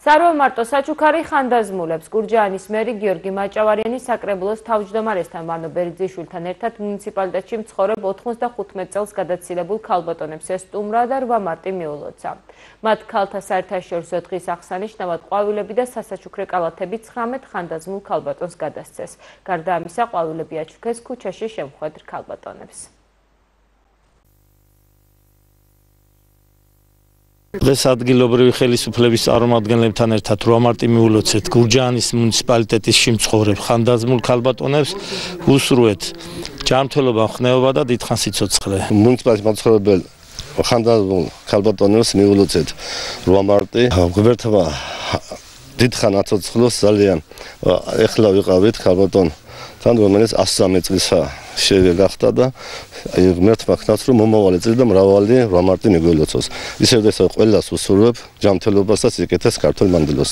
სარვამარტო საჩუქარი ხანდაზმულებს გურჯაანის მერი გიორგი მაჭავარიანი საკრებულოს თავმჯდომარესთან ვანო ბერძიშვილთან ერთად მუნიციპალიტეტში მცხოვრებ 95 წელს გადაცილებულ ქალბატონებს ესტუმრა და 8 მარტი მიულოცა. მათ ქალთა საერთაშორისო დღის აღსანიშნავად ყვავილები და სასაჩუქრე კალათები 19 ხანდაზმულ ქალბატონს გადასცეს. გარდა ამისა, ყვავილები აჩუქეს ქუჩაში შემხვედრ ქალბატონებს. დღეს ადგილობრივი ხელისუფლების წარმომადგენლებთან ერთად 8 მარტი მიულოცეთ გურჯაანის მუნიციპალიტეტის შემცხოვრებ ხანდაზმულ ქალბატონებს უსურვეთ ჯანმრთელობა, ხნეობა და დიდხან სიცოცხლე. მუნიციპალიტეტის მაცხოვრებელ ხანდაზმულ ქალბატონებს მიულოცეთ 8 მარტი. გვერდმა დიდხან აცოცხლოს ძალიან. ეხლა ვიყავით ქალბატონ თან რომელიც 103 წლისა შეგახტა და ღმერთმა ქნას რომ მომავალი წელი და მრავალი 8 მარტი მიგველოცოს. ისევ და ყველას უსურვებ ჯანმრთელობას და სიკეთეს ქართულ მანდილოსნებს.